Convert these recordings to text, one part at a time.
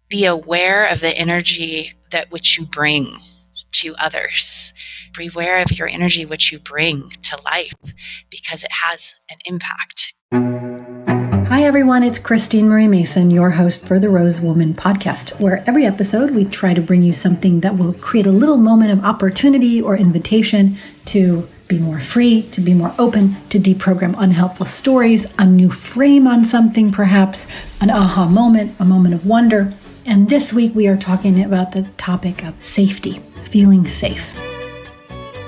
be aware of the energy that which you bring to others. Be aware of your energy which you bring to life, because it has an impact. Hi everyone, it's Christine Marie Mason, your host for the Rose Woman podcast, where every episode we try to bring you something that will create a little moment of opportunity or invitation to be more free, to be more open, to deprogram unhelpful stories, a new frame on something perhaps, an aha moment, a moment of wonder. And this week we are talking about the topic of safety, feeling safe.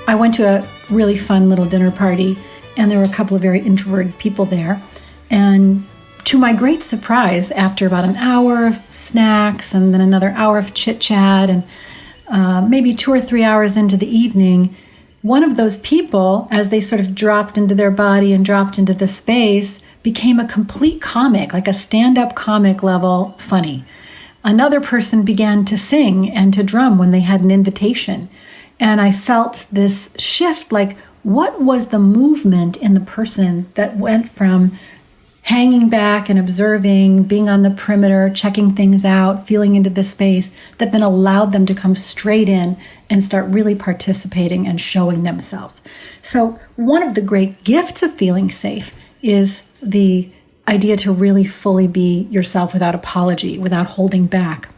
I went to a really fun little dinner party and there were a couple of very introverted people there. And to my great surprise, after about an hour of snacks and then another hour of chit-chat and maybe 2 or 3 hours into the evening, one of those people, as they sort of dropped into their body and dropped into the space, became a complete comic, like a stand-up comic level funny. Another person began to sing and to drum when they had an invitation. And I felt this shift, like what was the movement in the person that went from hanging back and observing, being on the perimeter, checking things out, feeling into the space, that then allowed them to come straight in and start really participating and showing themselves. So one of the great gifts of feeling safe is the idea to really fully be yourself without apology, without holding back.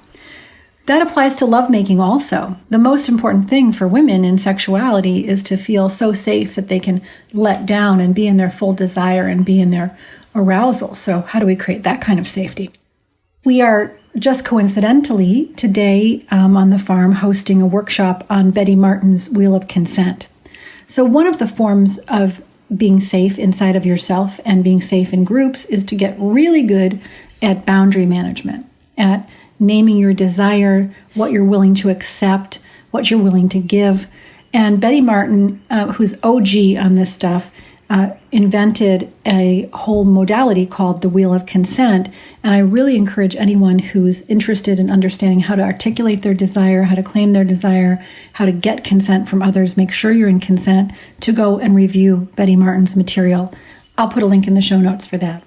That applies to lovemaking also. The most important thing for women in sexuality is to feel so safe that they can let down and be in their full desire and be in their arousal. So how do we create that kind of safety? We are just coincidentally today on the farm hosting a workshop on Betty Martin's Wheel of Consent. So one of the forms of being safe inside of yourself and being safe in groups is to get really good at boundary management, at naming your desire, what you're willing to accept, what you're willing to give. And Betty Martin, who's OG on this stuff, invented a whole modality called the Wheel of Consent. And I really encourage anyone who's interested in understanding how to articulate their desire, how to claim their desire, how to get consent from others, make sure you're in consent, to go and review Betty Martin's material. I'll put a link in the show notes for that.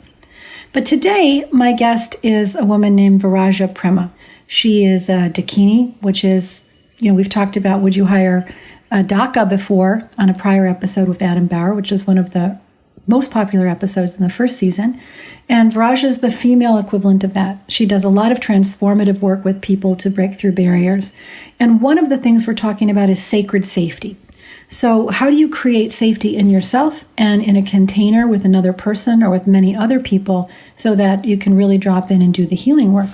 But today, my guest is a woman named Viraja Prema. She is a Dakini, which is, we've talked about would you hire DACA before on a prior episode with Adam Bauer, which is one of the most popular episodes in the first season. And Viraja is the female equivalent of that. She does a lot of transformative work with people to break through barriers. And one of the things we're talking about is sacred safety. So how do you create safety in yourself and in a container with another person or with many other people so that you can really drop in and do the healing work?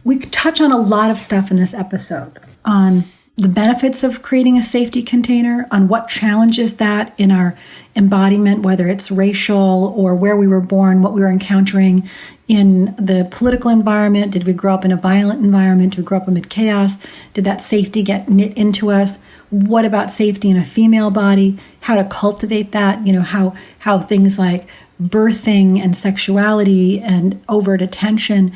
We touch on a lot of stuff in this episode on the benefits of creating a safety container, on what challenges that in our embodiment, whether it's racial or where we were born, what we were encountering in the political environment. Did we grow up in a violent environment? Did we grow up amid chaos? Did that safety get knit into us? What about safety in a female body? How to cultivate that? How things like birthing and sexuality and overt attention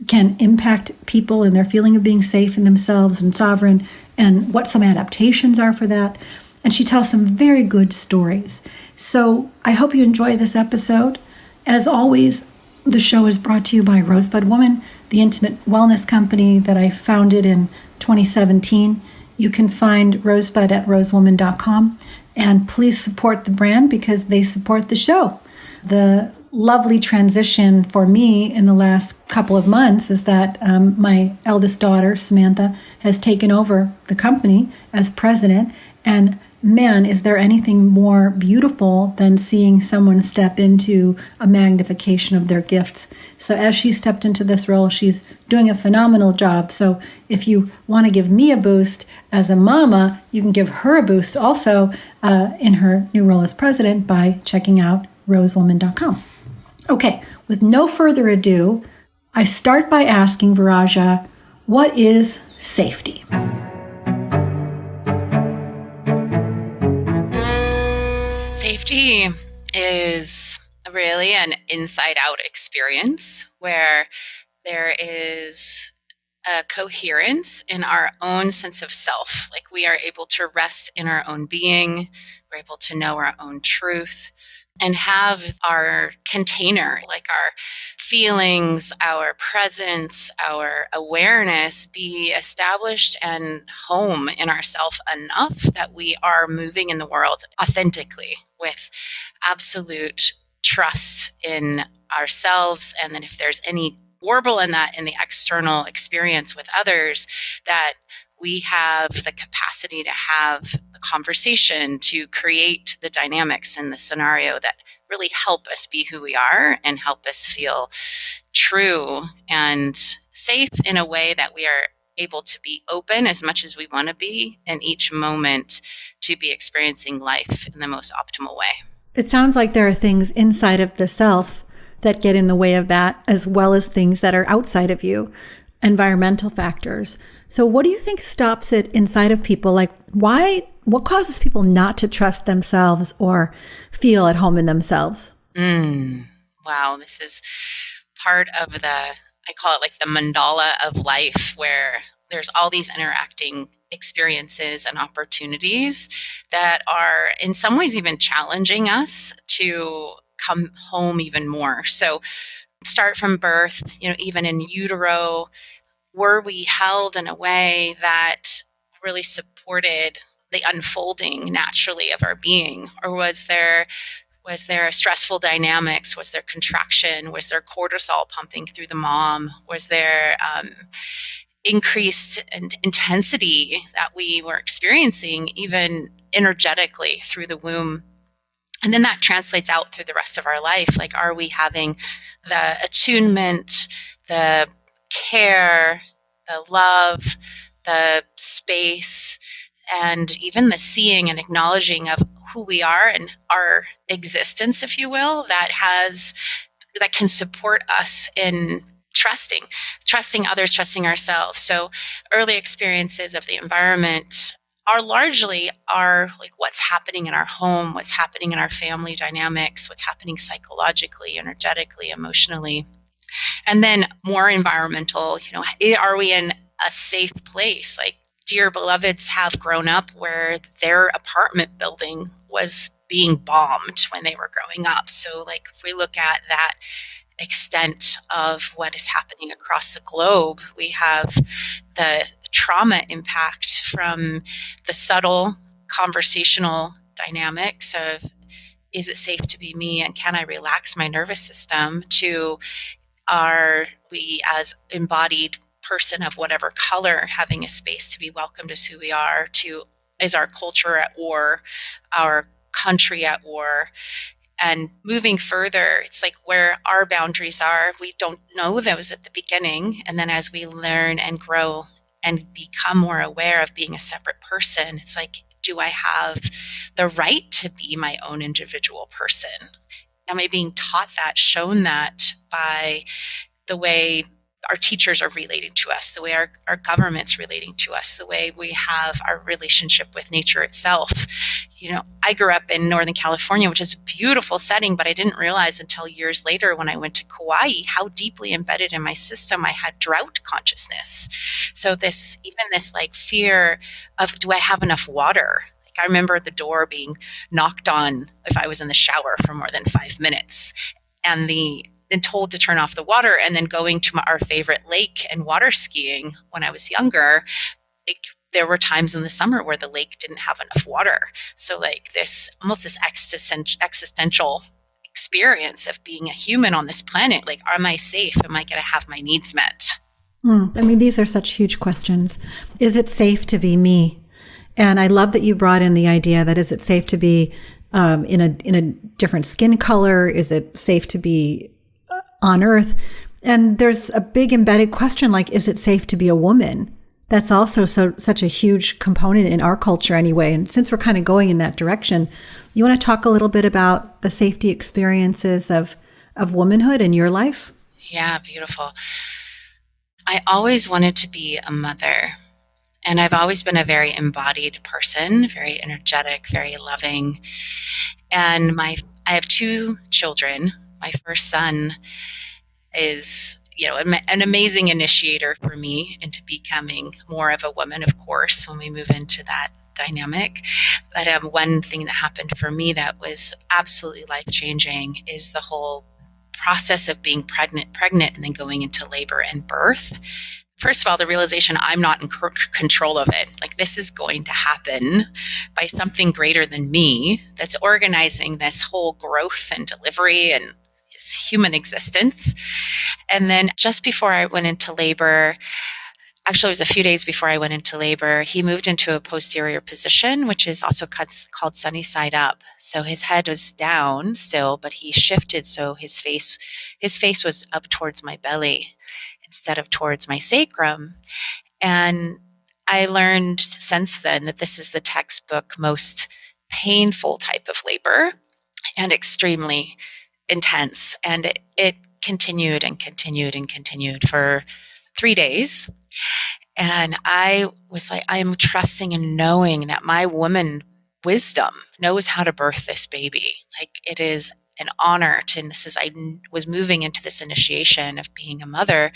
can impact people and their feeling of being safe in themselves and sovereign, and what some adaptations are for that. And she tells some very good stories. So I hope you enjoy this episode. As always, the show is brought to you by Rosebud Woman, the intimate wellness company that I founded in 2017. You can find Rosebud at rosewoman.com. And please support the brand because they support the show. The lovely transition for me in the last couple of months is that my eldest daughter, Samantha, has taken over the company as president. And man, is there anything more beautiful than seeing someone step into a magnification of their gifts? So as she stepped into this role, she's doing a phenomenal job. So if you want to give me a boost as a mama, you can give her a boost also in her new role as president by checking out rosewoman.com. Okay, with no further ado, I start by asking Viraja, what is safety? Safety is really an inside-out experience where there is a coherence in our own sense of self. Like we are able to rest in our own being, we're able to know our own truth. and have our container, like our feelings, our presence, our awareness be established and home in ourself enough that we are moving in the world authentically with absolute trust in ourselves. And then if there's any warble in that in the external experience with others, that we have the capacity to have a conversation, to create the dynamics in the scenario that really help us be who we are and help us feel true and safe in a way that we are able to be open as much as we want to be in each moment, to be experiencing life in the most optimal way. It sounds like there are things inside of the self that get in the way of that, as well as things that are outside of you, environmental factors. So what do you think stops it inside of people? Like, what causes people not to trust themselves or feel at home in themselves? Wow, this is part of I call it like the mandala of life, where there's all these interacting experiences and opportunities that are in some ways even challenging us to come home even more. So start from birth, even in utero, were we held in a way that really supported the unfolding naturally of our being? Or was there a stressful dynamics? Was there contraction? Was there cortisol pumping through the mom? Was there increased intensity that we were experiencing even energetically through the womb? And then that translates out through the rest of our life. Like, are we having the attunement, the care, the love, the space, and even the seeing and acknowledging of who we are and our existence, if you will, that can support us in trusting others, trusting ourselves. So early experiences of the environment are largely like what's happening in our home, what's happening in our family dynamics, what's happening psychologically, energetically, emotionally. And then more environmental, are we in a safe place? Like, dear beloveds have grown up where their apartment building was being bombed when they were growing up. So like, if we look at that extent of what is happening across the globe, we have the trauma impact from the subtle conversational dynamics of, is it safe to be me and can I relax my nervous system, to are we as embodied person of whatever color having a space to be welcomed as who we are, to is our culture at war, our country at war. And moving further, it's like where our boundaries are, we don't know those at the beginning. And then as we learn and grow and become more aware of being a separate person, it's like, do I have the right to be my own individual person? Am I being taught that, shown that by the way our teachers are relating to us, the way our government's relating to us, the way we have our relationship with nature itself? I grew up in Northern California, which is a beautiful setting, but I didn't realize until years later when I went to Kauai how deeply embedded in my system I had drought consciousness. So this like fear of, do I have enough water? Like, I remember the door being knocked on if I was in the shower for more than 5 minutes, and then told to turn off the water, and then going to our favorite lake and water skiing when I was younger. There were times in the summer where the lake didn't have enough water. So like this existential experience of being a human on this planet, like, am I safe? Am I going to have my needs met? I mean, these are such huge questions. Is it safe to be me? And I love that you brought in the idea that, is it safe to be in a different skin color? Is it safe to be on Earth? And there's a big embedded question, like, is it safe to be a woman? That's also such a huge component in our culture anyway. And since we're kind of going in that direction, you want to talk a little bit about the safety experiences of womanhood in your life? Yeah, beautiful. I always wanted to be a mother. And I've always been a very embodied person, very energetic, very loving. And I have 2 children. My first son is, an amazing initiator for me into becoming more of a woman, of course, when we move into that dynamic. But one thing that happened for me that was absolutely life-changing is the whole process of being pregnant and then going into labor and birth. First of all, the realization I'm not in control of it. Like, this is going to happen by something greater than me that's organizing this whole growth and delivery and this human existence. And then just before I went into labor, actually, it was a few days before I went into labor, he moved into a posterior position, which is also called sunny side up. So his head was down still, but he shifted so his face was up towards my belly instead of towards my sacrum. And I learned since then that this is the textbook most painful type of labor and extremely intense. And it continued and continued and continued for 3 days. And I was like, I'm trusting and knowing that my woman wisdom knows how to birth this baby. Like, it is an honor to, and I was moving into this initiation of being a mother.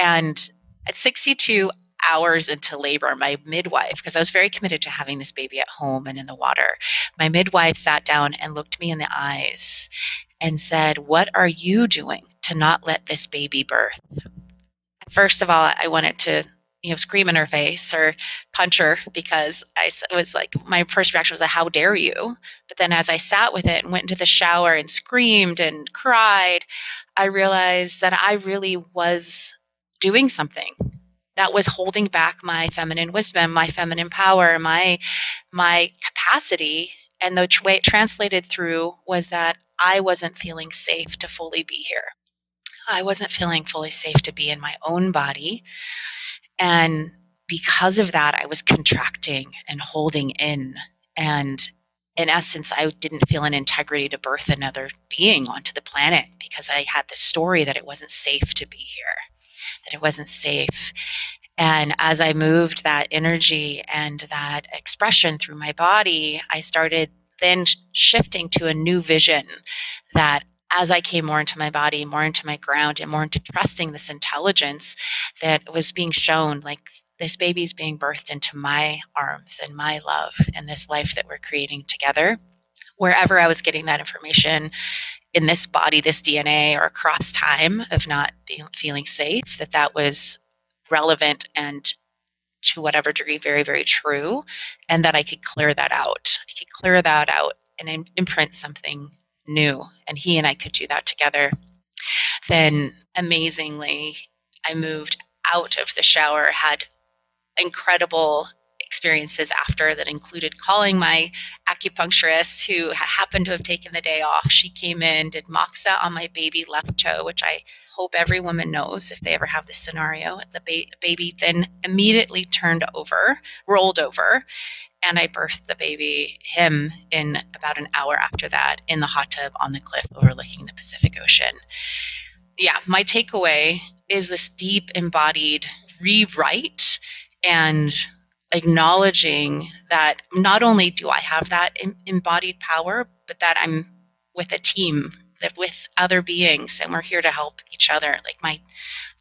And at 62 hours into labor, my midwife, because I was very committed to having this baby at home and in the water, my midwife sat down and looked me in the eyes and said, "What are you doing to not let this baby birth?" First of all, I wanted to, scream in her face or punch her, because it was like, my first reaction was, how dare you? But then as I sat with it and went into the shower and screamed and cried, I realized that I really was doing something that was holding back my feminine wisdom, my feminine power, my capacity. And the way it translated through was that I wasn't feeling safe to fully be here. I wasn't feeling fully safe to be in my own body. And because of that, I was contracting and holding in. And in essence, I didn't feel an integrity to birth another being onto the planet, because I had this story that it wasn't safe to be here, that it wasn't safe. And as I moved that energy and that expression through my body, I started then shifting to a new vision that, as I came more into my body, more into my ground, and more into trusting this intelligence that was being shown, like, this baby's being birthed into my arms and my love and this life that we're creating together. Wherever I was getting that information in this body, this DNA, or across time of not feeling safe, that was relevant and to whatever degree very, very true, and that I could clear that out. I could clear that out and imprint something new, and he and I could do that together. Then amazingly, I moved out of the shower, had incredible experiences after that included calling my acupuncturist, who happened to have taken the day off. She came in, did moxa on my baby left toe, which I hope every woman knows if they ever have this scenario. The baby then immediately rolled over, and I birthed the baby, him, in about an hour after that in the hot tub on the cliff overlooking the Pacific Ocean. Yeah, my takeaway is this deep embodied rewrite and acknowledging that not only do I have that embodied power, but that I'm with a team, that with other beings, and we're here to help each other. Like,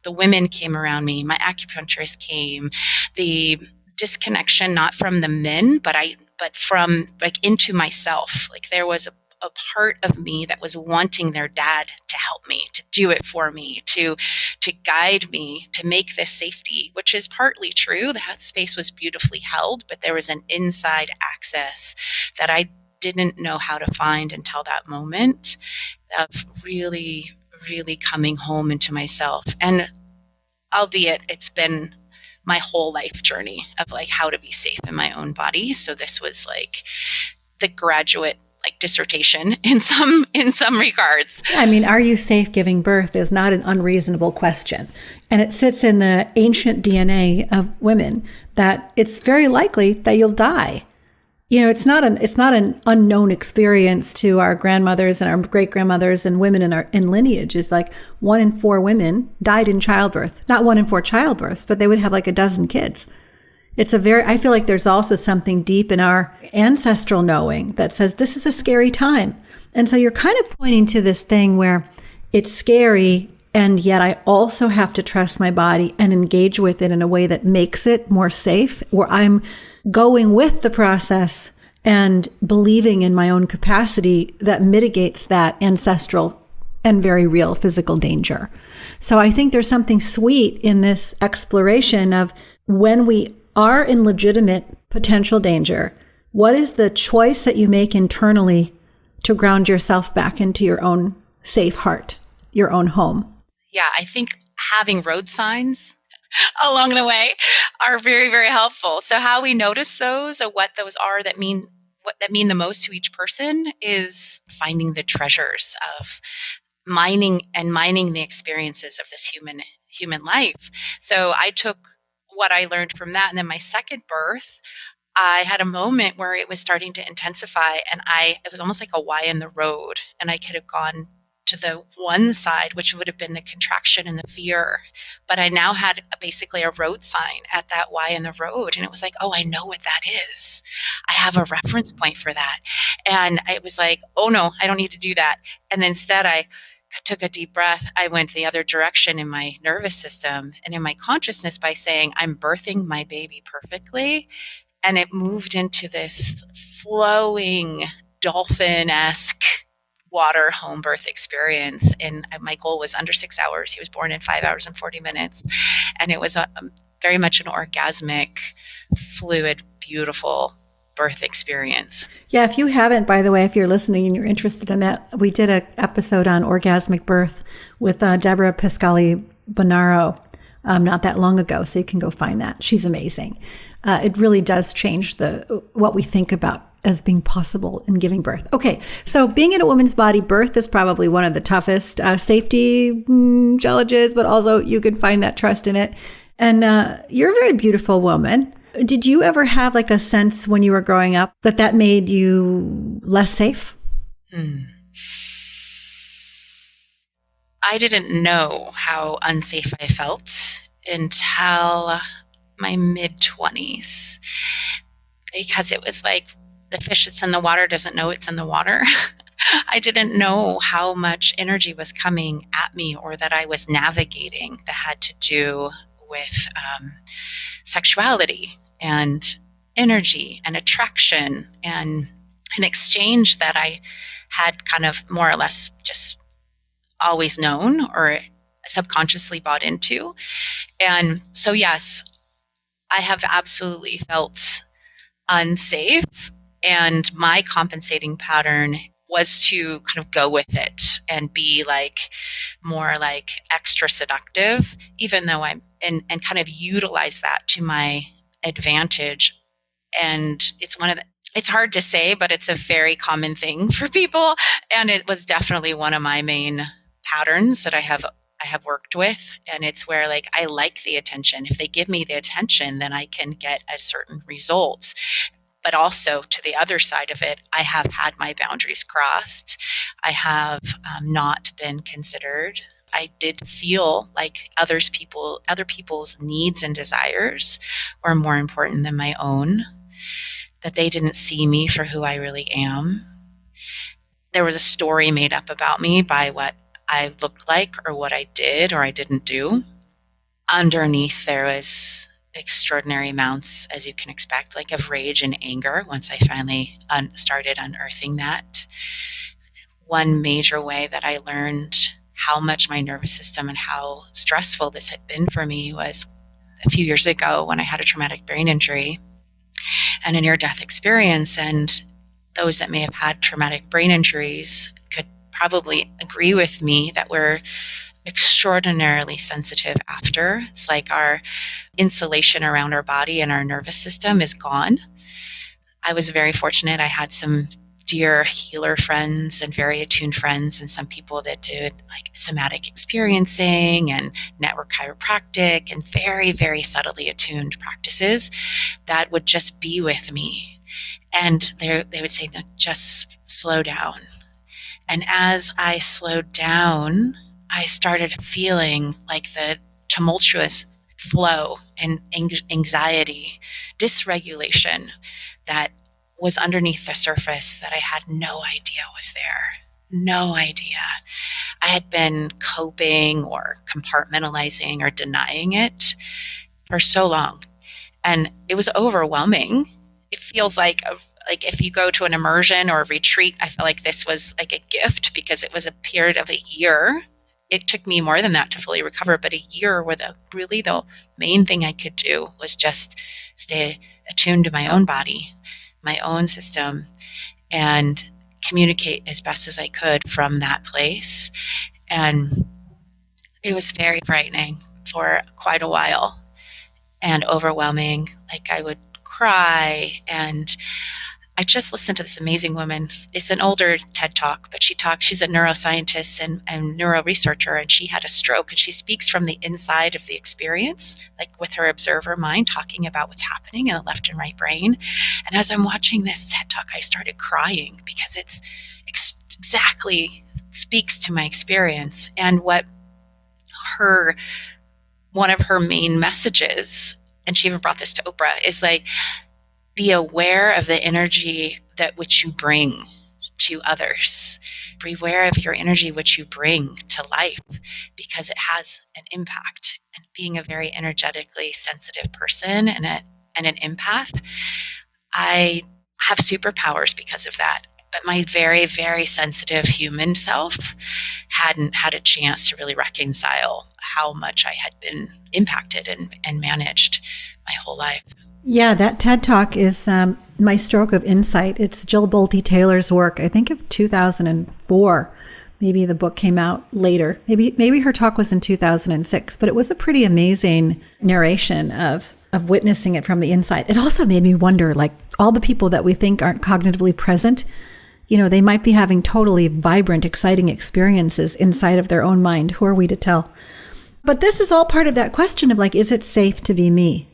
the women came around me, my acupuncturist came, the disconnection, not from the men, but from, like, into myself. Like, there was a part of me that was wanting their dad to help me, to do it for me, to guide me, to make this safety, which is partly true. That space was beautifully held, but there was an inside access that I didn't know how to find until that moment of really, really coming home into myself. And albeit it's been my whole life journey of, like, how to be safe in my own body. So this was like the graduate, like, dissertation in some regards. I mean, are you safe giving birth is not an unreasonable question. And it sits in the ancient DNA of women that it's very likely that you'll die. It's not an unknown experience to our grandmothers and our great grandmothers and women in lineage. Is like 1 in 4 women died in childbirth. Not 1 in 4 childbirths, but they would have like a dozen kids. I feel like there's also something deep in our ancestral knowing that says this is a scary time. And so you're kind of pointing to this thing where it's scary And yet I also have to trust my body and engage with it in a way that makes it more safe, where I'm going with the process and believing in my own capacity that mitigates that ancestral and very real physical danger. So I think there's something sweet in this exploration of when we are in legitimate potential danger, what is the choice that you make internally to ground yourself back into your own safe heart, your own home? Yeah, I think having road signs along the way are very, very helpful. So how we notice those or what those are that mean the most to each person is finding the treasures of mining the experiences of this human life. So I took what I learned from that, and then my second birth, I had a moment where it was starting to intensify, and it was almost like a Y in the road, and I could have gone to the one side, which would have been the contraction and the fear. But I now had basically a road sign at that Y in the road. And it was like, oh, I know what that is. I have a reference point for that. And it was like, oh no, I don't need to do that. And instead I took a deep breath. I went the other direction in my nervous system and in my consciousness by saying, I'm birthing my baby perfectly. And it moved into this flowing dolphin-esque water home birth experience. And my goal was under 6 hours. He was born in 5 hours and 40 minutes. And it was very much an orgasmic, fluid, beautiful birth experience. Yeah, if you haven't, by the way, if you're listening and you're interested in that, we did an episode on orgasmic birth with Deborah Piscali-Bonaro not that long ago. So you can go find that. She's amazing. It really does change what we think about as being possible in giving birth. Okay, so being in a woman's body, birth is probably one of the toughest safety challenges, but also you can find that trust in it. And you're a very beautiful woman. Did you ever have like a sense when you were growing up that made you less safe? I didn't know how unsafe I felt until my mid-20s, because it was like the fish that's in the water doesn't know it's in the water. I didn't know how much energy was coming at me or that I was navigating that had to do with sexuality and energy and attraction and an exchange that I had kind of more or less just always known or subconsciously bought into. And so, yes, I have absolutely felt unsafe. And my compensating pattern was to kind of go with it and be like more like extra seductive, even though and kind of utilize that to my advantage. And it's hard to say, but it's a very common thing for people. And it was definitely one of my main patterns that I have worked with. And it's where like I like the attention. If they give me the attention, then I can get a certain result. But also to the other side of it, I have had my boundaries crossed. I have not been considered. I did feel like other people's needs and desires were more important than my own, that they didn't see me for who I really am. There was a story made up about me by what I looked like or what I did or I didn't do. Underneath there was extraordinary amounts, as you can expect, like of rage and anger once I finally started unearthing that. One major way that I learned how much my nervous system and how stressful this had been for me was a few years ago when I had a traumatic brain injury and a near-death experience. And those that may have had traumatic brain injuries could probably agree with me that we're extraordinarily sensitive after. It's like our insulation around our body and our nervous system is gone. I was very fortunate. I had some dear healer friends and very attuned friends and some people that did like somatic experiencing and network chiropractic and very, very subtly attuned practices that would just be with me. And they would say, no, just slow down. And as I slowed down, I started feeling like the tumultuous flow and anxiety, dysregulation that was underneath the surface that I had no idea was there. no idea. I had been coping or compartmentalizing or denying it for so long. And it was overwhelming. It feels like if you go to an immersion or a retreat, I felt like this was like a gift because it was a period of a year. It took me more than that to fully recover, but a year where the main thing I could do was just stay attuned to my own body, my own system, and communicate as best as I could from that place. And it was very frightening for quite a while and overwhelming. Like I would cry, and I just listened to this amazing woman. It's an older TED Talk, but she's a neuroscientist and neuro researcher, and she had a stroke, and she speaks from the inside of the experience, like with her observer mind, talking about what's happening in the left and right brain. And as I'm watching this TED Talk, I started crying because it's exactly speaks to my experience. And what one of her main messages, and she even brought this to Oprah, is like, be aware of the energy that which you bring to others. Be aware of your energy which you bring to life, because it has an impact. And being a very energetically sensitive person and an empath, I have superpowers because of that. But my very, very sensitive human self hadn't had a chance to really reconcile how much I had been impacted and managed my whole life. Yeah, that TED Talk is My Stroke of Insight. It's Jill Bolte Taylor's work, I think of 2004. Maybe the book came out later. Maybe her talk was in 2006, but it was a pretty amazing narration of witnessing it from the inside. It also made me wonder, like, all the people that we think aren't cognitively present, they might be having totally vibrant, exciting experiences inside of their own mind. Who are we to tell? But this is all part of that question of, like, is it safe to be me?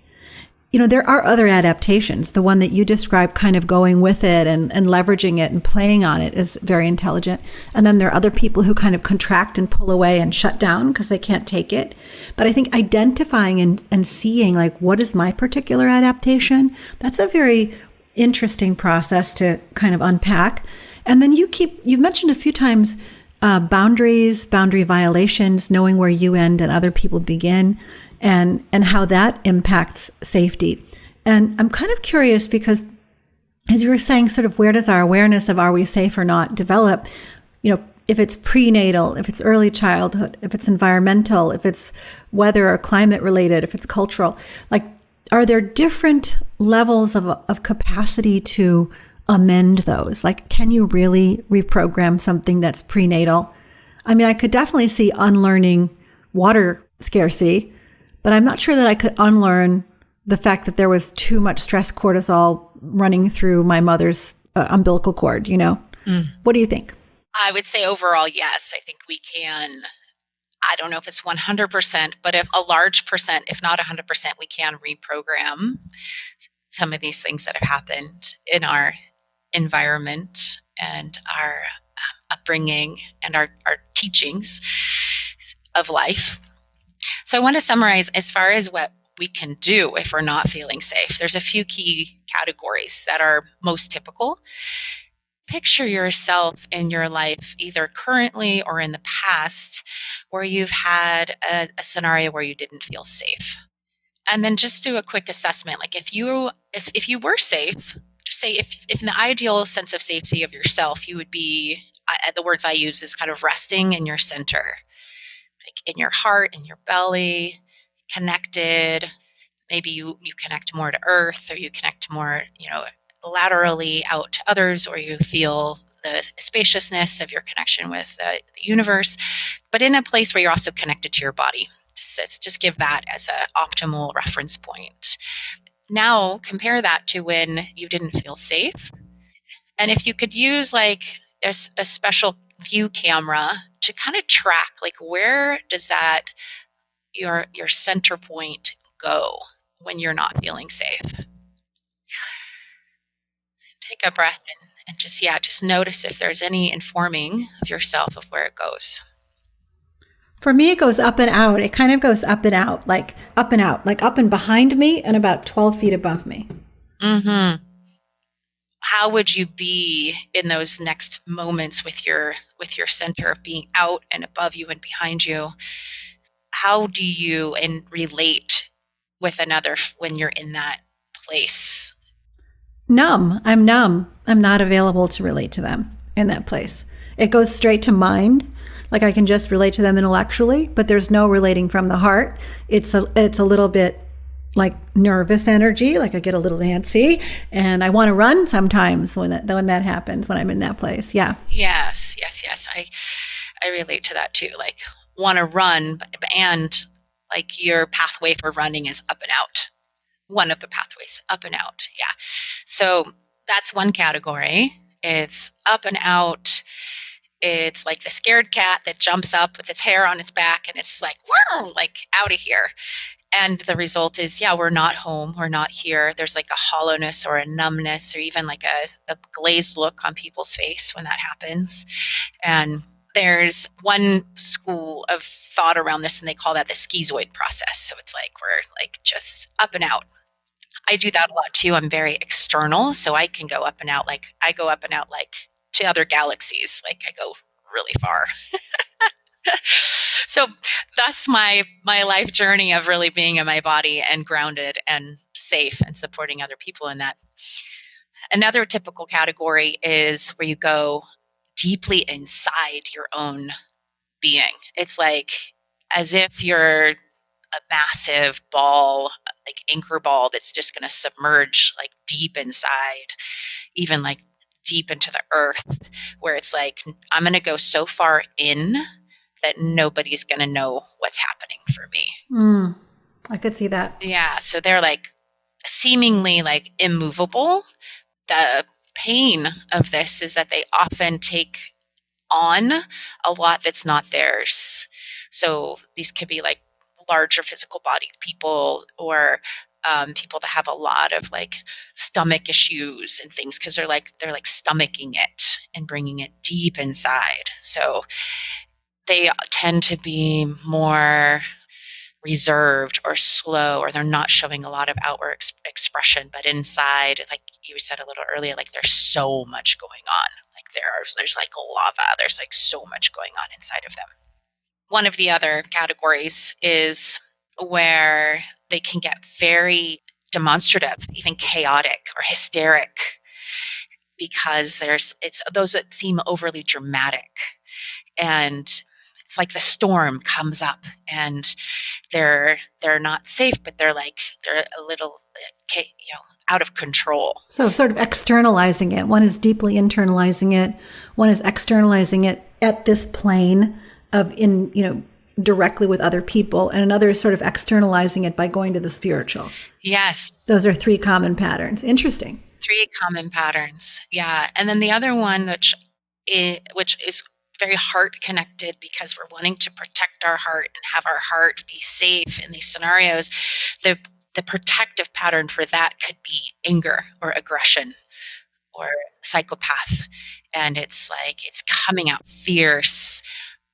There are other adaptations. The one that you describe, kind of going with it and leveraging it and playing on it, is very intelligent. And then there are other people who kind of contract and pull away and shut down because they can't take it. But I think identifying and seeing, like, what is my particular adaptation, that's a very interesting process to kind of unpack. And then you've mentioned a few times boundaries, boundary violations, knowing where you end and other people begin, and how that impacts safety. And I'm kind of curious because, as you were saying, sort of, where does our awareness of are we safe or not develop? If it's prenatal, if it's early childhood, if it's environmental, if it's weather or climate related, if it's cultural, like, are there different levels of capacity to amend those? Like, can you really reprogram something that's prenatal? I mean, I could definitely see unlearning water scarcity, but I'm not sure that I could unlearn the fact that there was too much stress cortisol running through my mother's umbilical cord, What do you think? I would say overall, yes. I think we can. I don't know if it's 100%, but if a large percent, if not 100%, we can reprogram some of these things that have happened in our environment and our upbringing and our teachings of life. So I want to summarize as far as what we can do if we're not feeling safe. There's a few key categories that are most typical. Picture yourself in your life, either currently or in the past, where you've had a scenario where you didn't feel safe. And then just do a quick assessment. Like, if you were safe, just say if in the ideal sense of safety of yourself, you would be, the words I use is kind of resting in your center, like in your heart, in your belly, connected. Maybe you connect more to earth, or you connect more, laterally out to others, or you feel the spaciousness of your connection with the universe, but in a place where you're also connected to your body. Just give that as an optimal reference point. Now compare that to when you didn't feel safe. And if you could use like a special view camera to kind of track, like, where does that your center point go when you're not feeling safe? Take a breath and just notice if there's any informing of yourself of where it goes. For me, it goes up and out. It kind of goes up and out, like up and out, like up and behind me and about 12 feet above me. Mm-hmm. how would you be in those next moments with your center being out and above you and behind you? How do you relate with another when you're in that place? Numb. I'm numb. I'm not available to relate to them in that place. It goes straight to mind. Like I can just relate to them intellectually, but there's no relating from the heart. It's a little bit like nervous energy. Like I get a little antsy and I want to run sometimes when that happens, when I'm in that place. Yeah. Yes. I relate to that too. Like want to run, and like your pathway for running is up and out. One of the pathways, up and out. Yeah. So that's one category. It's up and out. It's like the scared cat that jumps up with its hair on its back and it's like, wow, like out of here. And the result is, yeah, we're not home. We're not here. There's like a hollowness or a numbness or even like a glazed look on people's face when that happens. And there's one school of thought around this, and they call that the schizoid process. So it's like we're like just up and out. I do that a lot too. I'm very external, so I can go up and out. Like I go up and out like to other galaxies. Like I go really far. So that's my life journey of really being in my body and grounded and safe and supporting other people in that. Another typical category is where you go deeply inside your own being. It's like as if you're a massive ball, like anchor ball that's just going to submerge like deep inside, even like deep into the earth, where it's like, I'm going to go so far in that nobody's going to know what's happening for me. I could see that. Yeah. So they're like seemingly like immovable. The pain of this is that they often take on a lot that's not theirs. So these could be like larger physical bodied people or people that have a lot of like stomach issues and things, because they're like stomaching it and bringing it deep inside. So they tend to be more reserved or slow, or they're not showing a lot of outward expression, but inside, like you said a little earlier, like there's so much going on. Like there's like lava, there's like so much going on inside of them. One of the other categories is where they can get very demonstrative, even chaotic or hysteric, because it's those that seem overly dramatic. And it's like the storm comes up and they're not safe, but they're a little, out of control. So sort of externalizing it. One is deeply internalizing it. One is externalizing it at this plane of directly with other people. And another is sort of externalizing it by going to the spiritual. Yes. Those are three common patterns. Interesting. Three common patterns. Yeah. And then the other one, which is very heart connected, because we're wanting to protect our heart and have our heart be safe in these scenarios. The protective pattern for that could be anger or aggression or psychopath. And it's like, it's coming out fierce,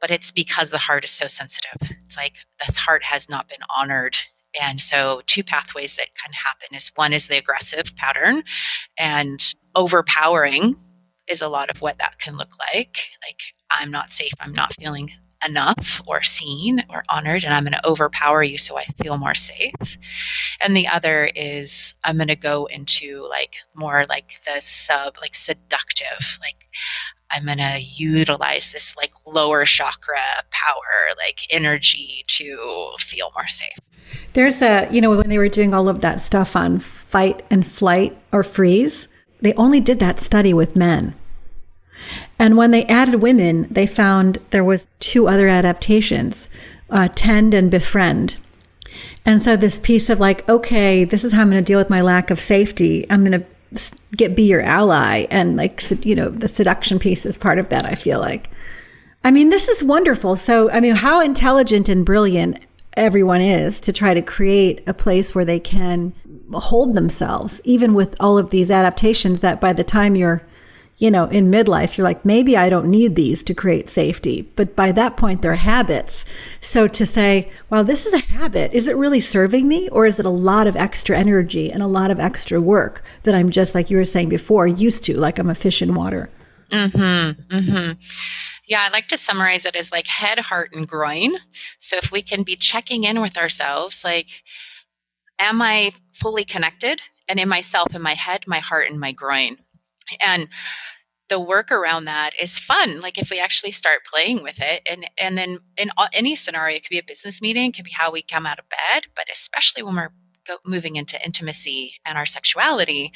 but it's because the heart is so sensitive. It's like this heart has not been honored. And so two pathways that can happen is one is the aggressive pattern, and overpowering is a lot of what that can look like. Like, I'm not safe, I'm not feeling enough or seen or honored, and I'm going to overpower you so I feel more safe. And the other is I'm going to go into like more like the seductive, like I'm going to utilize this like lower chakra power, like energy to feel more safe. There's when they were doing all of that stuff on fight and flight or freeze, they only did that study with men. And when they added women, they found there was two other adaptations, tend and befriend. And so this piece of like, okay, this is how I'm going to deal with my lack of safety. I'm going to be your ally. And like, the seduction piece is part of that, I feel like. I mean, this is wonderful. So, I mean, how intelligent and brilliant everyone is to try to create a place where they can hold themselves, even with all of these adaptations that by the time you're in midlife, you're like, maybe I don't need these to create safety. But by that point, they're habits. So to say, wow, this is a habit. Is it really serving me? Or is it a lot of extra energy and a lot of extra work that I'm just, like you were saying before, used to, like I'm a fish in water? Yeah, I like to summarize it as like head, heart, and groin. So if we can be checking in with ourselves, like, am I fully connected? And in myself, in my head, my heart, and my groin. And the work around that is fun. Like if we actually start playing with it, and then in any scenario, it could be a business meeting, it could be how we come out of bed, but especially when we're moving into intimacy and our sexuality,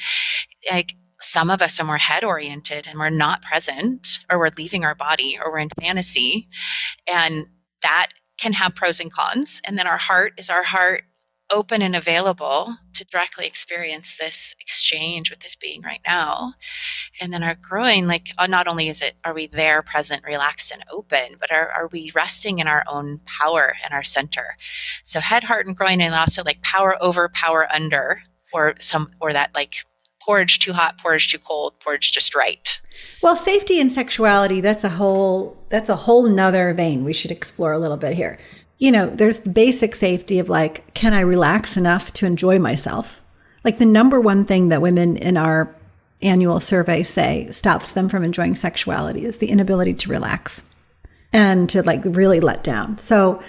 like some of us are more head oriented and we're not present, or we're leaving our body, or we're in fantasy, and that can have pros and cons. And then our heart, is our heart open and available to directly experience this exchange with this being right now? And then our growing, like, not only are we there, present, relaxed, and open, but are we resting in our own power and our center? So head, heart, and growing, and also like power over, power under, or that like porridge too hot, porridge too cold, porridge just right. Well, safety and sexuality, that's a whole nother vein we should explore a little bit here. There's the basic safety of like, can I relax enough to enjoy myself? Like the number one thing that women in our annual survey say stops them from enjoying sexuality is the inability to relax and to like really let down. So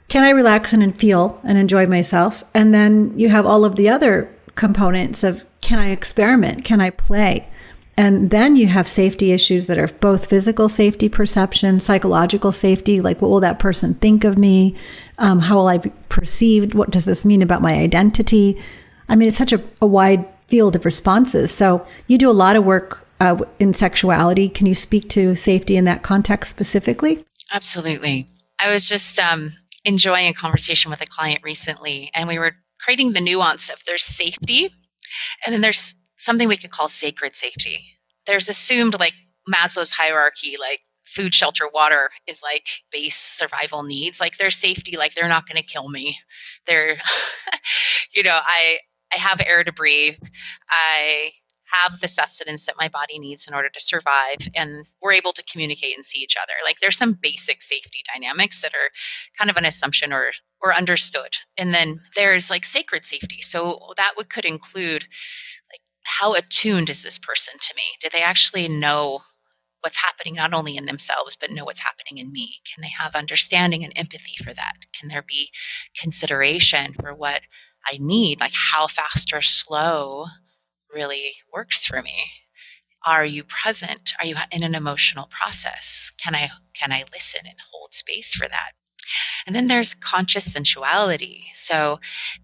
can I relax and feel and enjoy myself? And then you have all of the other components of, can I experiment? Can I play? And then you have safety issues that are both physical safety perception, psychological safety, like what will that person think of me? How will I be perceived? What does this mean about my identity? I mean, it's such a wide field of responses. So you do a lot of work in sexuality. Can you speak to safety in that context specifically? Absolutely. I was just enjoying a conversation with a client recently, and we were creating the nuance of there's safety, and then there's something we could call sacred safety. There's assumed like Maslow's hierarchy, like food, shelter, water is like base survival needs. Like there's safety, like they're not going to kill me. They're, I have air to breathe. I have the sustenance that my body needs in order to survive, and we're able to communicate and see each other. Like there's some basic safety dynamics that are kind of an assumption or understood. And then there's like sacred safety. So that could include like, how attuned is this person to me? Do they actually know what's happening not only in themselves, but know what's happening in me? Can they have understanding and empathy for that? Can there be consideration for what I need? Like how fast or slow really works for me? Are you present? Are you in an emotional process? Can I listen and hold space for that? And then there's conscious sensuality. So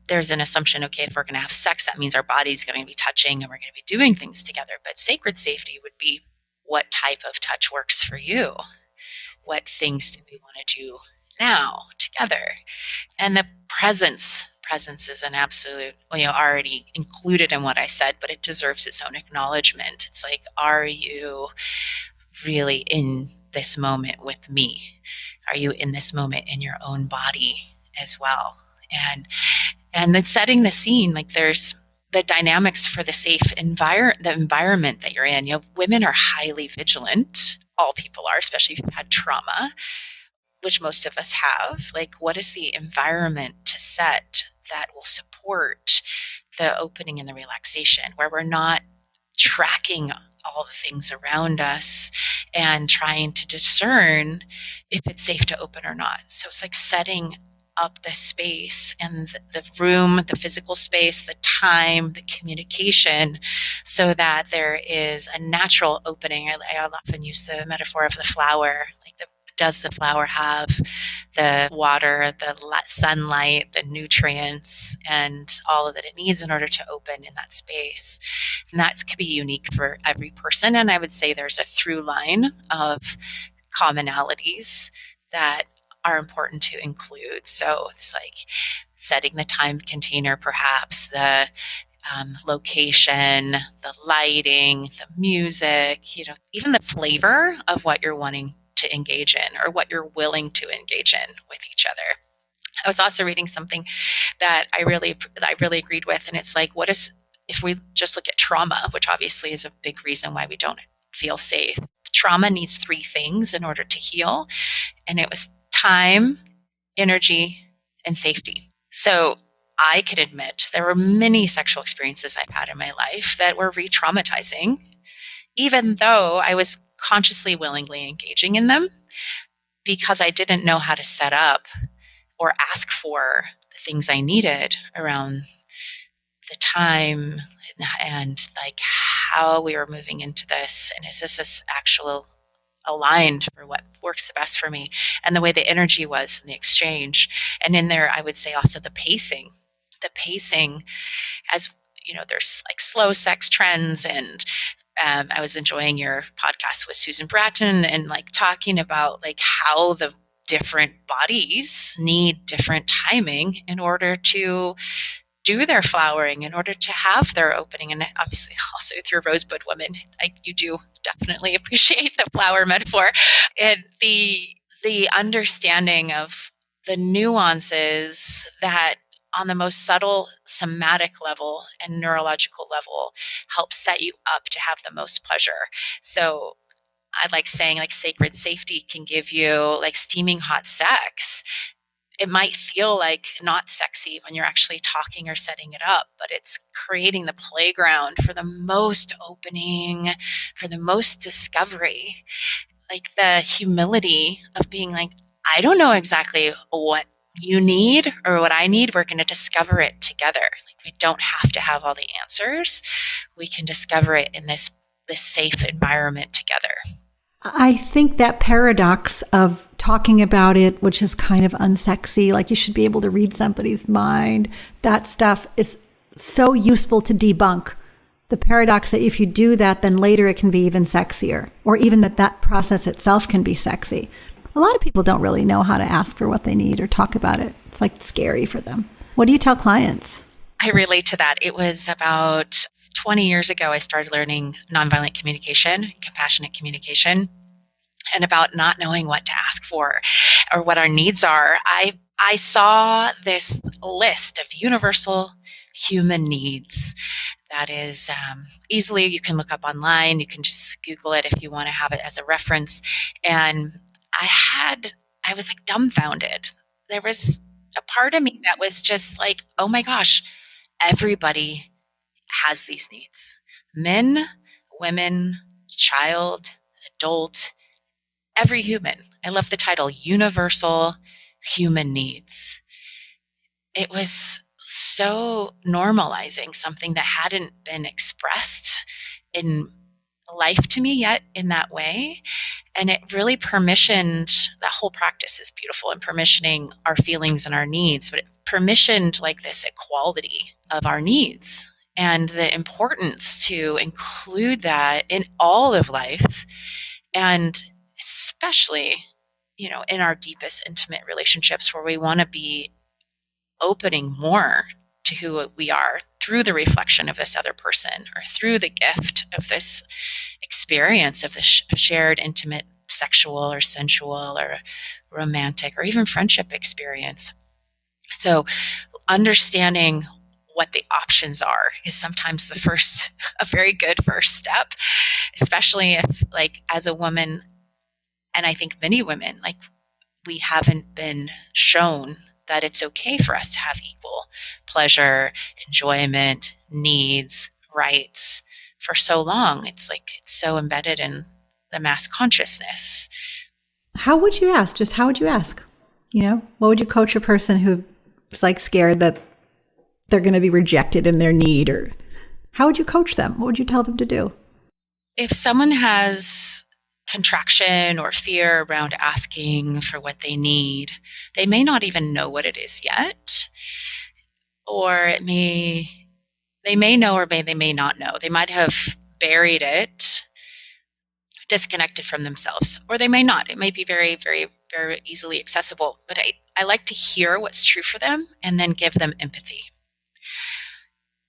there's an assumption, okay, if we're going to have sex, that means our body's going to be touching and we're going to be doing things together. But sacred safety would be, what type of touch works for you? What things do we want to do now together? And the presence is an absolute, already included in what I said, but it deserves its own acknowledgement. It's like, are you really in this moment with me? Are you in this moment in your own body as well? And then setting the scene, like there's the dynamics for the safe the environment that you're in. Women are highly vigilant. All people are, especially if you've had trauma, which most of us have. Like, what is the environment to set that will support the opening and the relaxation, where we're not tracking all the things around us and trying to discern if it's safe to open or not. So it's like setting up the space and the room, the physical space, the time, the communication, so that there is a natural opening. I often use the metaphor of the flower. Does the flower have the water, the sunlight, the nutrients, and all that it needs in order to open in that space? And that could be unique for every person. And I would say there's a through line of commonalities that are important to include. So it's like setting the time container, perhaps the location, the lighting, the music, even the flavor of what you're wanting to engage in or what you're willing to engage in with each other. I was also reading something that I really agreed with, and it's like, if we just look at trauma, which obviously is a big reason why we don't feel safe. Trauma needs 3 things in order to heal, and it was time, energy, and safety. So I can admit there were many sexual experiences I've had in my life that were re-traumatizing, even though I was consciously, willingly engaging in them, because I didn't know how to set up or ask for the things I needed around the time and like how we were moving into this, and is this actual aligned for what works the best for me, and the way the energy was in the exchange. And in there, I would say also the pacing, as you know, there's like slow sex trends, and I was enjoying your podcast with Susan Bratton and like talking about like how the different bodies need different timing in order to do their flowering, in order to have their opening. And obviously also through Rosebud Woman, you do definitely appreciate the flower metaphor, and the understanding of the nuances that on the most subtle somatic level and neurological level help set you up to have the most pleasure. So I like saying like sacred safety can give you like steaming hot sex. It might feel like not sexy when you're actually talking or setting it up, but it's creating the playground for the most opening, for the most discovery, like the humility of being like, I don't know exactly what you need or what I need. We're going to discover it together. Like we don't have to have all the answers. We can discover it in this safe environment together. I think that paradox of talking about it, which is kind of unsexy, like you should be able to read somebody's mind, that stuff is so useful to debunk the paradox that if you do that, then later it can be even sexier, or even that process itself can be sexy. A lot of people don't really know how to ask for what they need or talk about it. It's like scary for them. What do you tell clients? I relate to that. It was about 20 years ago, I started learning nonviolent communication, compassionate communication, and about not knowing what to ask for or what our needs are. I saw this list of universal human needs that is easily, you can look up online. You can just Google it if you want to have it as a reference. And I was like dumbfounded. There was a part of me that was just like, oh my gosh, everybody has these needs. Men, women, child, adult, every human. I love the title, Universal Human Needs. It was so normalizing something that hadn't been expressed in life to me yet in that way. And it really permissioned, that whole practice is beautiful in permissioning our feelings and our needs, but it permissioned like this equality of our needs and the importance to include that in all of life, and especially, you know, in our deepest intimate relationships where we want to be opening more to who we are through the reflection of this other person or through the gift of this experience of this shared intimate sexual or sensual or romantic or even friendship experience. So understanding what the options are is sometimes a very good first step, especially if like as a woman, and I think many women, like we haven't been shown that it's okay for us to have equal pleasure, enjoyment, needs, rights for so long. It's like it's so embedded in the mass consciousness. How would you ask? Just how would you ask? You know, what would you coach a person who's like scared that they're going to be rejected in their need? Or how would you coach them? What would you tell them to do? If someone has contraction or fear around asking for what they need, they may not even know what it is yet, or they may know or they may not know. They might have buried it, disconnected from themselves, or they may not. It may be very, very, very easily accessible. But I like to hear what's true for them and then give them empathy,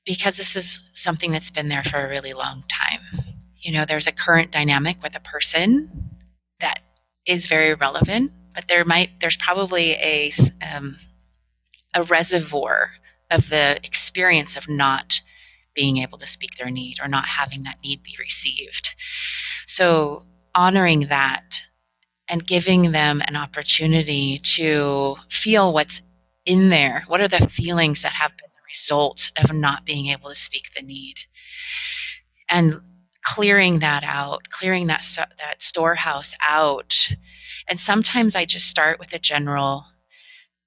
because this is something that's been there for a really long time. You know, there's a current dynamic with a person that is very relevant, but there's probably a reservoir of the experience of not being able to speak their need or not having that need be received. So honoring that and giving them an opportunity to feel what's in there. What are the feelings that have been the result of not being able to speak the need? And clearing that out, clearing that storehouse out. And sometimes I just start with a general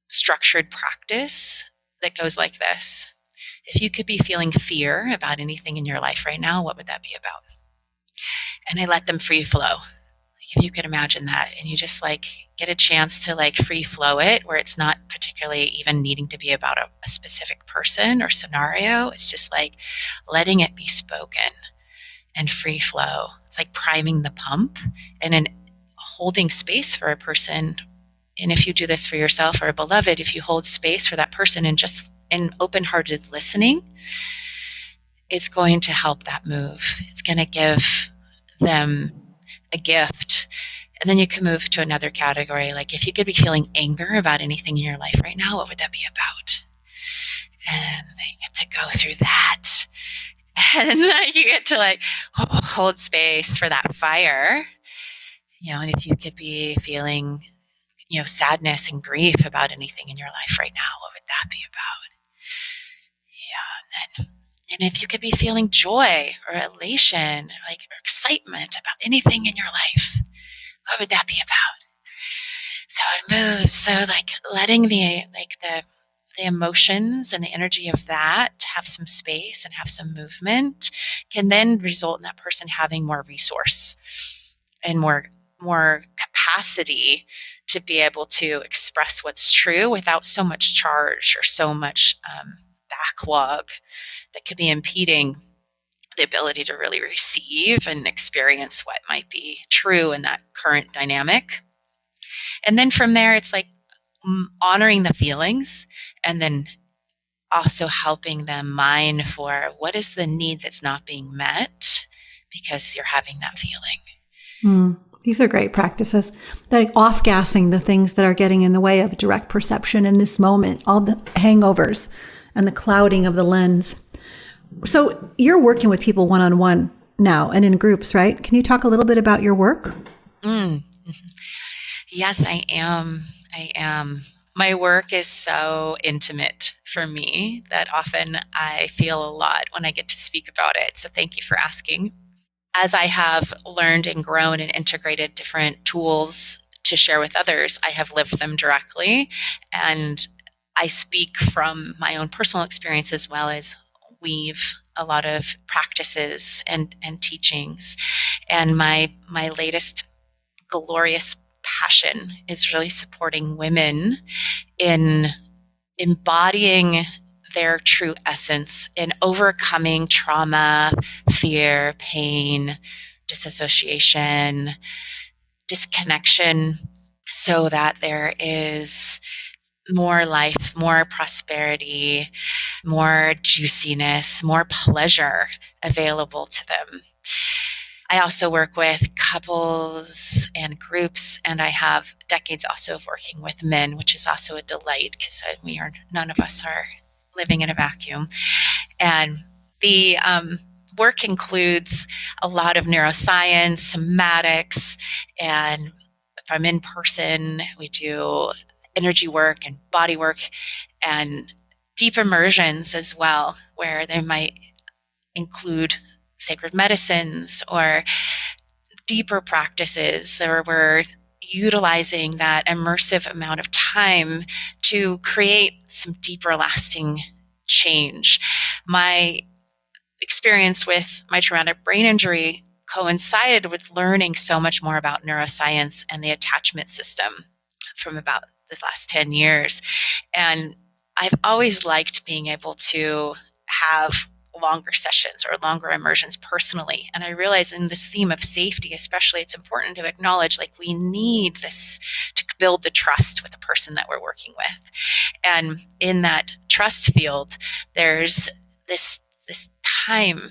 structured practice that goes like this. If you could be feeling fear about anything in your life right now, what would that be about? And I let them free flow. If you could imagine that, and you just get a chance to free flow it, where it's not particularly even needing to be about a specific person or scenario. It's just letting it be spoken and free flow. It's like priming the pump and then holding space for a person. And if you do this for yourself or a beloved, if you hold space for that person and just in open-hearted listening, it's going to help that move. It's going to give them a gift. And then you can move to another category. If you could be feeling anger about anything in your life right now, what would that be about? And they get to go through that. And you get to hold space for that fire. And if you could be feeling, sadness and grief about anything in your life right now, what would that be about? Yeah. And if you could be feeling joy or elation, or excitement about anything in your life, what would that be about? So it moves. So letting the emotions and the energy of that have some space and have some movement can then result in that person having more resource and more capacity to be able to express what's true without so much charge or so much backlog that could be impeding the ability to really receive and experience what might be true in that current dynamic. And then from there, it's honoring the feelings and then also helping them mine for what is the need that's not being met because you're having that feeling. These are great practices. Off-gassing the things that are getting in the way of direct perception in this moment, all the hangovers and the clouding of the lens. So you're working with people one-on-one now and in groups, right? Can you talk a little bit about your work? Yes, I am. My work is so intimate for me that often I feel a lot when I get to speak about it. So thank you for asking. As I have learned and grown and integrated different tools to share with others, I have lived them directly. And I speak from my own personal experience as well as weave a lot of practices and teachings. And my latest glorious passion is really supporting women in embodying their true essence, in overcoming trauma, fear, pain, disassociation, disconnection, so that there is more life, more prosperity, more juiciness, more pleasure available to them. I also work with couples and groups, and I have decades also of working with men, which is also a delight because none of us are living in a vacuum. And the work includes a lot of neuroscience, somatics, and if I'm in person, we do energy work and body work and deep immersions as well, where they might include sacred medicines or deeper practices, or we're utilizing that immersive amount of time to create some deeper lasting change. My experience with my traumatic brain injury coincided with learning so much more about neuroscience and the attachment system from about this last 10 years. And I've always liked being able to have longer sessions or longer immersions personally. And I realize in this theme of safety, especially, it's important to acknowledge we need this to build the trust with the person that we're working with. And in that trust field, there's this time,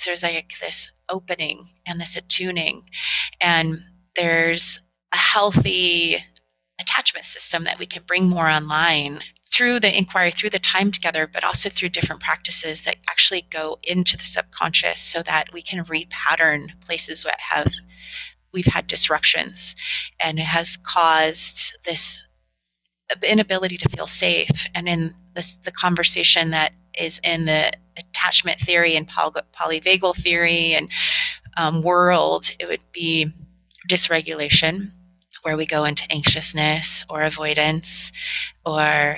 there's this opening and this attuning, and there's a healthy attachment system that we can bring more online through the inquiry, through the time together, but also through different practices that actually go into the subconscious so that we can repattern places that we've had disruptions and have caused this inability to feel safe. And in the conversation that is in the attachment theory and polyvagal theory and world, it would be dysregulation, where we go into anxiousness or avoidance or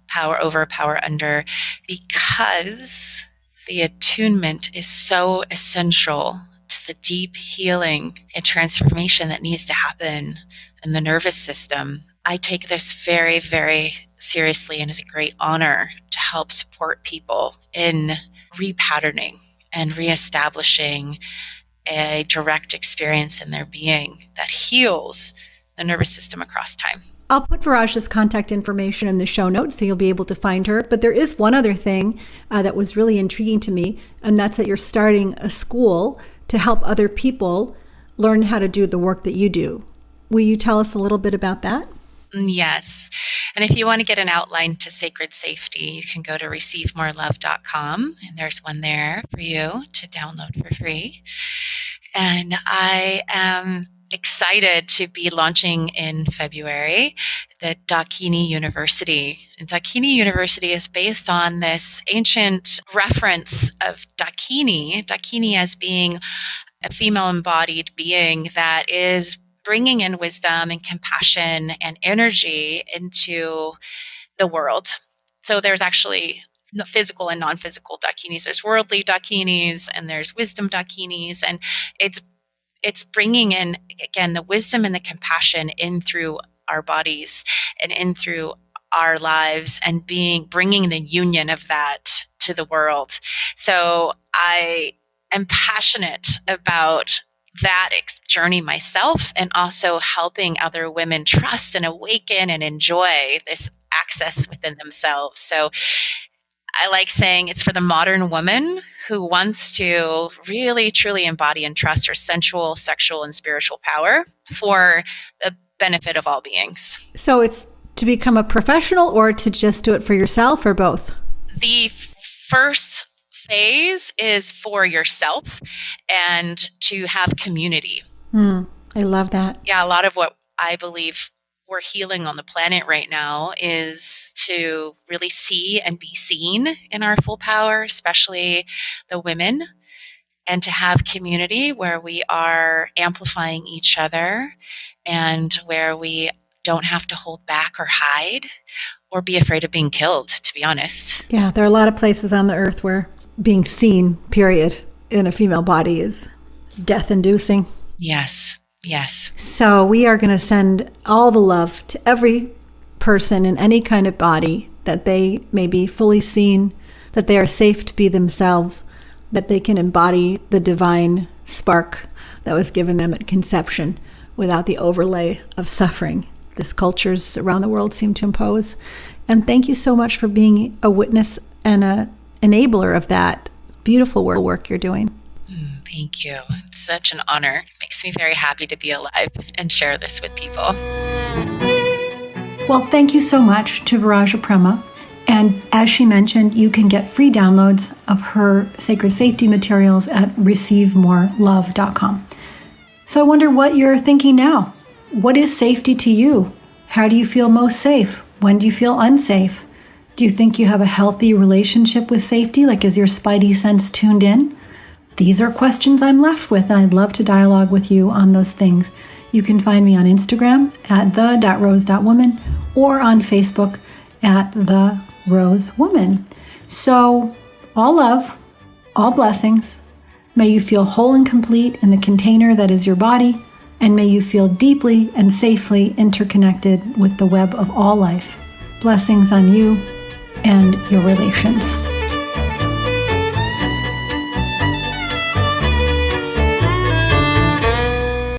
power over, power under, because the attunement is so essential to the deep healing and transformation that needs to happen in the nervous system. I take this very, very seriously, and it's a great honor to help support people in repatterning and reestablishing a direct experience in their being that heals the nervous system across time. I'll put Viraja's contact information in the show notes so you'll be able to find her. But there is one other thing that was really intriguing to me, and that's that you're starting a school to help other people learn how to do the work that you do. Will you tell us a little bit about that? Yes. And if you want to get an outline to Sacred Safety, you can go to receivemorelove.com, and there's one there for you to download for free. And I am excited to be launching in February the Dakini University. And Dakini University is based on this ancient reference of Dakini as being a female embodied being that is bringing in wisdom and compassion and energy into the world. So there's actually physical and non-physical Dakinis. There's worldly Dakinis and there's wisdom Dakinis. And it's bringing in, again, the wisdom and the compassion in through our bodies and in through our lives and bringing the union of that to the world. So I am passionate about that journey myself, and also helping other women trust and awaken and enjoy this access within themselves. So I like saying it's for the modern woman who wants to really, truly embody and trust her sensual, sexual, and spiritual power for the benefit of all beings. So it's to become a professional or to just do it for yourself, or both? The first phase is for yourself and to have community. I love that. Yeah, a lot of what I believe we're healing on the planet right now is to really see and be seen in our full power, especially the women, and to have community where we are amplifying each other and where we don't have to hold back or hide or be afraid of being killed, to be honest. Yeah, there are a lot of places on the earth where being seen, period, in a female body is death-inducing. Yes, yes. So we are going to send all the love to every person in any kind of body, that they may be fully seen, that they are safe to be themselves, that they can embody the divine spark that was given them at conception without the overlay of suffering this cultures around the world seem to impose. And thank you so much for being a witness and an enabler of that beautiful work you're doing. Thank you. It's such an honor. It makes me very happy to be alive and share this with people. Well, thank you so much to Viraja Prema. And as she mentioned, you can get free downloads of her Sacred Safety materials at receivemorelove.com. So I wonder what you're thinking now. What is safety to you? How do you feel most safe? When do you feel unsafe? Do you think you have a healthy relationship with safety? Like, is your spidey sense tuned in? These are questions I'm left with, and I'd love to dialogue with you on those things. You can find me on Instagram at the.rose.woman or on Facebook at the Rose Woman. So, all love, all blessings. May you feel whole and complete in the container that is your body, and may you feel deeply and safely interconnected with the web of all life. Blessings on you and your relations.